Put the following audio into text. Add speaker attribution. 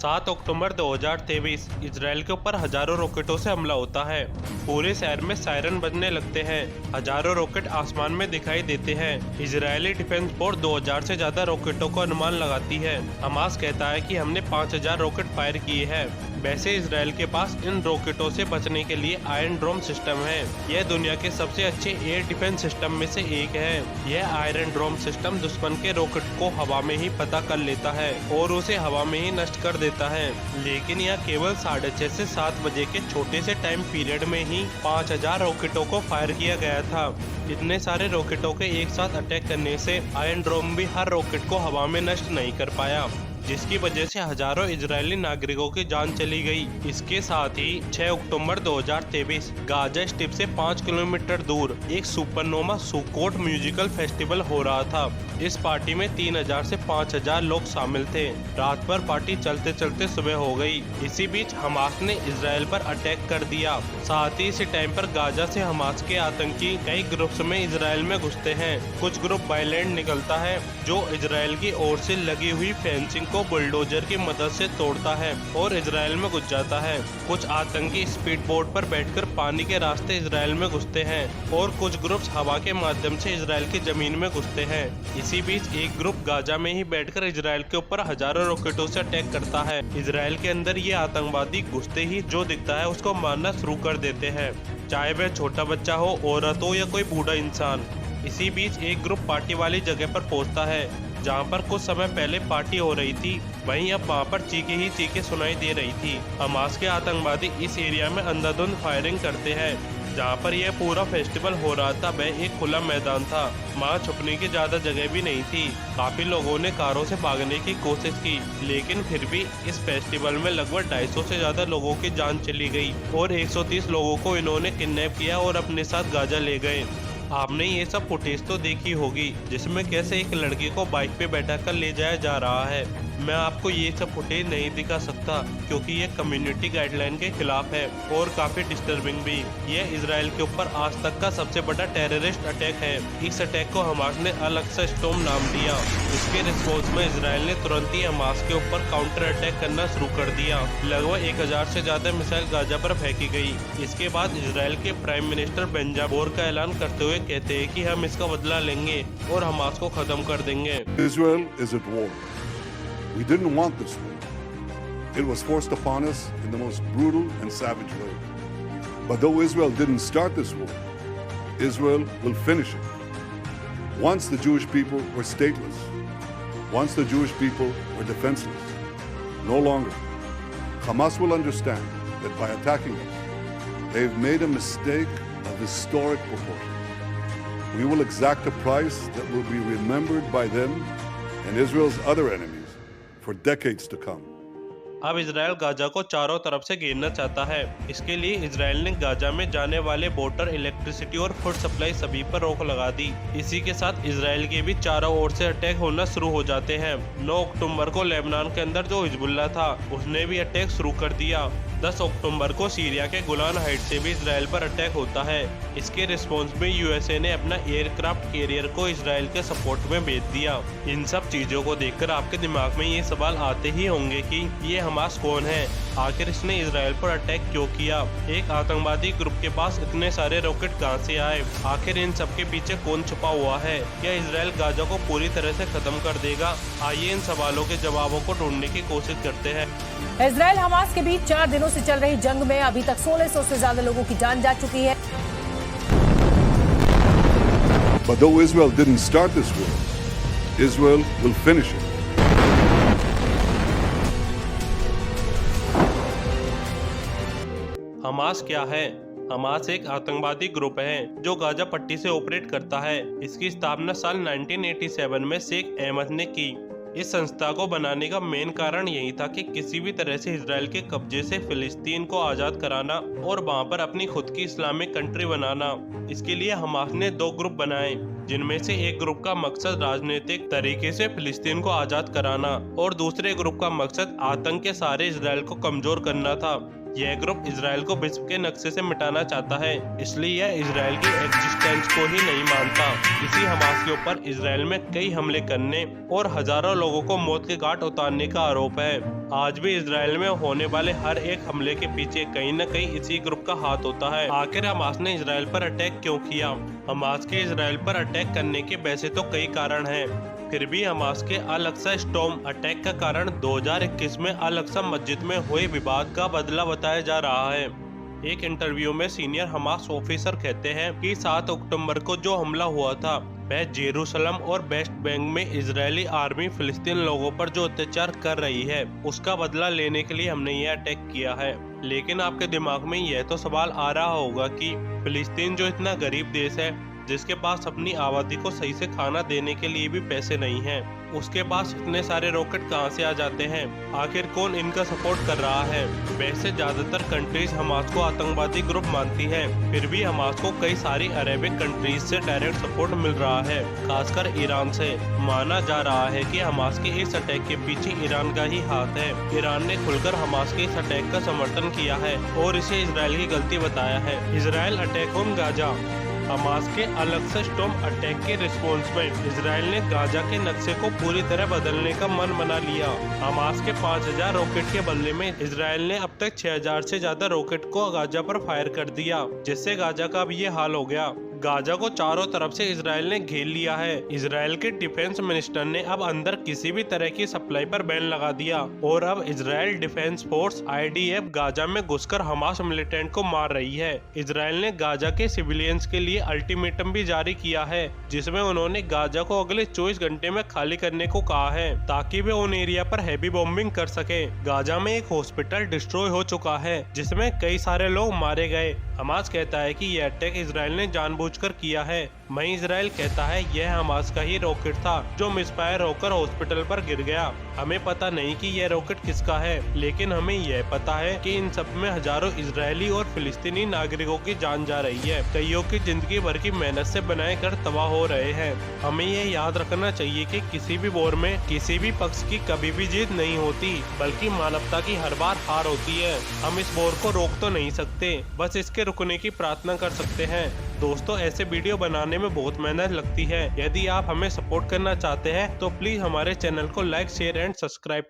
Speaker 1: 7 अक्टूबर 2023 Israel के ऊपर हजारों रॉकेटों से हमला होता है। पूरे शहर में सायरन बजने लगते हैं। हजारों रॉकेट आसमान में दिखाई देते हैं। इजरायली डिफेंस फोर्स 2000 से ज्यादा रॉकेटों का अनुमान लगाती है। हमास कहता है कि हमने 5000 रॉकेट फायर किए हैं। वैसे इजराइल के पास इन रॉकेटों से बचने के लिए आयरन ड्रोम सिस्टम है। यह दुनिया के सबसे अच्छे एयर डिफेंस सिस्टम में से एक है। यह आयरन ड्रोम सिस्टम दुश्मन के रॉकेट को हवा में ही पता कर लेता है और उसे हवा में ही नष्ट कर देता है। लेकिन यह केवल 6:30 से 7 बजे के छोटे से टाइम पीरियड में ही 5000 रॉकेटों को फायर किया गया था। इतने सारे रॉकेटों के एक साथ अटैक करने से आयरन ड्रोम भी हर रॉकेट को हवा में नष्ट नहीं कर पाया, जिसकी वजह से हजारों इजरायली नागरिकों की जान चली गई। इसके साथ ही 6 अक्टूबर 2023 गाजा स्ट्रिप से 5 किलोमीटर दूर एक सुपरनोवा सुकोट म्यूजिकल फेस्टिवल हो रहा था। इस पार्टी में 3000 से 5000 लोग शामिल थे। रात भर पार्टी चलते चलते सुबह हो गई। इसी बीच हमास ने इजराइल पर अटैक कर दिया। साथ ही इसी टाइम पर गाजा से हमास के आतंकी कई ग्रुप्स में इजराइल में घुसते हैं। कुछ ग्रुप बाइलैंड निकलता है जो इजराइल की ओर से लगी हुई फेंसिंग को बुलडोजर की मदद से तोड़ता है और इजराइल में घुस जाता है। कुछ आतंकी स्पीड बोट पर बैठकर पानी के रास्ते इजराइल में घुसते हैं और कुछ ग्रुप्स हवा के माध्यम से इजराइल की जमीन में घुसते हैं। इसी बीच एक ग्रुप गाजा में ही बैठकर इजराइल के ऊपर हजारों रॉकेटों से अटैक करता है। इजराइल के अंदर ये आतंकवादी घुसते ही जो दिखता है उसको मारना शुरू कर देते हैं, चाहे वह छोटा बच्चा हो, औरत हो या कोई बूढ़ा इंसान। इसी बीच एक ग्रुप पार्टी वाली जगह पर पहुंचता है जहां पर कुछ समय पहले पार्टी हो रही थी। वहीं अब वहां पर चीखें ही चीखें सुनाई दे रही थी। हमास के आतंकवादी इस एरिया में अंधाधुंध फायरिंग करते हैं। जहां पर यह पूरा फेस्टिवल हो रहा था वह एक खुला मैदान था। वहां छुपने की ज्यादा जगह भी नहीं थी। काफी लोगों ने कारों से भागने की कोशिश की, लेकिन फिर भी इस फेस्टिवल में लगभग 250 से ज्यादा लोगों की जान चली गई और 130 लोगों को इन्होंने किडनैप किया और अपने साथ गाजा ले गए। आपने ये सब फुटेज तो देखी होगी जिसमें कैसे एक लड़की को बाइक पे बैठा कर ले जाया जा रहा है। मैं आपको ये सब फुटेज नहीं दिखा सकता क्योंकि ये कम्युनिटी गाइडलाइन के खिलाफ है और काफी डिस्टर्बिंग भी। ये इजराइल के ऊपर आज तक का सबसे बड़ा टेररिस्ट अटैक है। इस अटैक को हमास ने अलग से स्टॉर्म नाम दिया। इसके रिस्पॉन्स में इजराइल ने तुरंत ही हमास के ऊपर काउंटर अटैक करना शुरू कर दिया। लगभग 1000 से ज्यादा मिसाइल गाजा पर फेंकी गई। इसके बाद इजराइल के प्राइम मिनिस्टर बेंजामिन नेतन्याहू का ऐलान करते हुए कहते हैं कि हम इसका बदला लेंगे और हमास को खत्म कर देंगे।
Speaker 2: Israel is at war. We didn't want this war. It was forced upon us in the most brutal and savage way. But though Israel didn't start this war, Israel will finish it. Once the Jewish people were stateless, once the Jewish people were defenseless, no longer. Hamas will understand that by attacking us, they've made a mistake of historic proportions. We will exact a price that will be remembered by them and Israel's other enemies for decades to come.
Speaker 1: अब Israel Gaza को चारों तरफ से घेरना चाहता है। इसके लिए Israel ने गाजा में जाने वाले वाटर, इलेक्ट्रिसिटी और फूड सप्लाई सभी पर रोक लगा दी। इसी के साथ इजराइल के भी चारों ओर से अटैक होना शुरू हो जाते हैं। 9 अक्टूबर को लेबनान के अंदर जो हिजबुल्लाह था उसने भी अटैक शुरू कर दिया। 10 अक्टूबर को सीरिया के गोलान हाइट से भी इजराइल पर अटैक होता है। इसके रिस्पॉन्स में यूएसए ने अपना एयरक्राफ्ट कैरियर को इजराइल के सपोर्ट में भेज दिया। इन सब चीजों को देखकर आपके दिमाग में ये सवाल आते ही होंगे कि ये हमास कौन है, आखिर इसने इजराइल पर अटैक क्यों किया, एक आतंकवादी ग्रुप के पास इतने सारे रॉकेट कहां से आए, आखिर इन सब के पीछे कौन छुपा हुआ है, क्या इजराइल गाजा को पूरी तरह से खत्म कर देगा? आइए इन सवालों के जवाबों को ढूंढने की कोशिश करते हैं।
Speaker 3: इजराइल हमास के बीच 4 दिनों से चल रही जंग में अभी तक 1600 से ज्यादा लोगों की जान जा चुकी है।
Speaker 2: But though Israel didn't start this war, Israel will finish it.
Speaker 1: Hamas क्या है? हमास एक आतंकवादी ग्रुप है जो गाजा पट्टी से ऑपरेट करता है। इसकी स्थापना साल 1987 में शेख अहमद ने की। इस संस्था को बनाने का मेन कारण यही था कि किसी भी तरह से इजराइल के कब्जे से फिलिस्तीन को आजाद कराना और वहां पर अपनी खुद की इस्लामिक कंट्री बनाना। इसके लिए हमास ने 2 ग्रुप बनाए, जिनमें से एक ग्रुप का मकसद राजनीतिक तरीके से फिलिस्तीन को आजाद कराना और दूसरे ग्रुप का मकसद आतंक के सारे इजराइल को कमजोर करना था। यह ग्रुप इसराइल को विश्व के नक्शे से मिटाना चाहता है, इसलिए यह इसराइल की एग्जिस्टेंस को ही नहीं मानता। इसी हमास के ऊपर इसराइल में कई हमले करने और हजारों लोगों को मौत के घाट उतारने का आरोप है। आज भी इसराइल में होने वाले हर एक हमले के पीछे कहीं न कहीं इसी ग्रुप का हाथ होता है। आखिर हमास ने इसराइल पर अटैक क्यों किया? हमास के इसराइल पर अटैक करने के वैसे तो कई कारण हैं, फिर भी हमास के अल-अक्सा स्टॉर्म अटैक का कारण 2021 में अल-अक्सा मस्जिद में हुए विवाद का बदला बताया जा रहा है। एक इंटरव्यू में सीनियर हमास ऑफिसर कहते हैं कि 7 अक्टूबर को जो हमला हुआ था वह जेरूसलम और वेस्ट बैंक में इजरायली आर्मी फिलिस्तीन लोगों पर जो अत्याचार कर रही है उसका बदला लेने के लिए हमने यह अटैक किया है। लेकिन आपके दिमाग में यह तो सवाल आ रहा होगा कि फिलिस्तीन जो इतना गरीब देश है, जिसके पास अपनी आबादी को सही से खाना देने के लिए भी पैसे नहीं हैं, उसके पास इतने सारे रॉकेट कहां से आ जाते हैं? आखिर कौन इनका सपोर्ट कर रहा है? वैसे ज्यादातर कंट्रीज हमास को आतंकवादी ग्रुप मानती है, फिर भी हमास को कई सारी अरेबिक कंट्रीज से डायरेक्ट सपोर्ट मिल रहा है, खासकर ईरान से। माना जा रहा है कि हमास के इस अटैक के पीछे ईरान का ही हाथ है। ईरान ने खुलकर हमास के इस अटैक का समर्थन किया है और इसे इसराइल की गलती बताया है। Israel attack on Gaza. Hamas के अल-अक्सा स्टॉर्म अटैक के रिस्पॉन्स में इसराइल ने गाजा के नक्शे को पूरी तरह बदलने का मन बना लिया। हमास के 5000 रॉकेट के बदले में इसराइल ने अब तक 6000 से ज्यादा रॉकेट को गाजा पर फायर कर दिया, जिससे गाजा का अब ये हाल हो गया। गाजा को चारों तरफ से इसराइल ने घेर लिया है। इसराइल के डिफेंस मिनिस्टर ने अब अंदर किसी भी तरह की सप्लाई पर बैन लगा दिया और अब Israel defence force IDF Gaza में घुसकर हमास मिलिटेंट को मार रही है। इसराइल ने गाजा के सिविलियंस के लिए अल्टीमेटम भी जारी किया है, जिसमें उन्होंने गाजा को अगले 24 घंटे में खाली करने को कहा है ताकि वे उन एरिया पर हैवी बॉम्बिंग कर सके। गाजा में एक हॉस्पिटल डिस्ट्रॉय हो चुका है, जिसमें कई सारे लोग मारे गए। हमास कहता है कि यह अटैक इसराइल ने जानबूझकर किया है, वहीं इसराइल कहता है यह हमास का ही रॉकेट था जो मिसफायर होकर हॉस्पिटल पर गिर गया। हमें पता नहीं कि यह रॉकेट किसका है, लेकिन हमें यह पता है कि इन सब में हजारों इजरायली और फिलिस्तीनी नागरिकों की जान जा रही है। कईयों की जिंदगी भर की मेहनत से बनाए घर तबाह हो रहे हैं। हमें यह याद रखना चाहिए कि किसी भी वॉर में किसी भी पक्ष की कभी भी जीत नहीं होती, बल्कि मानवता की हर बार हार होती है। हम इस वॉर को रोक तो नहीं सकते, बस इसके रुकने की प्रार्थना कर सकते हैं। दोस्तों, ऐसे वीडियो बनाने में बहुत मेहनत लगती है। यदि आप हमें सपोर्ट करना चाहते हैं तो प्लीज हमारे चैनल को लाइक, शेयर एंड सब्सक्राइब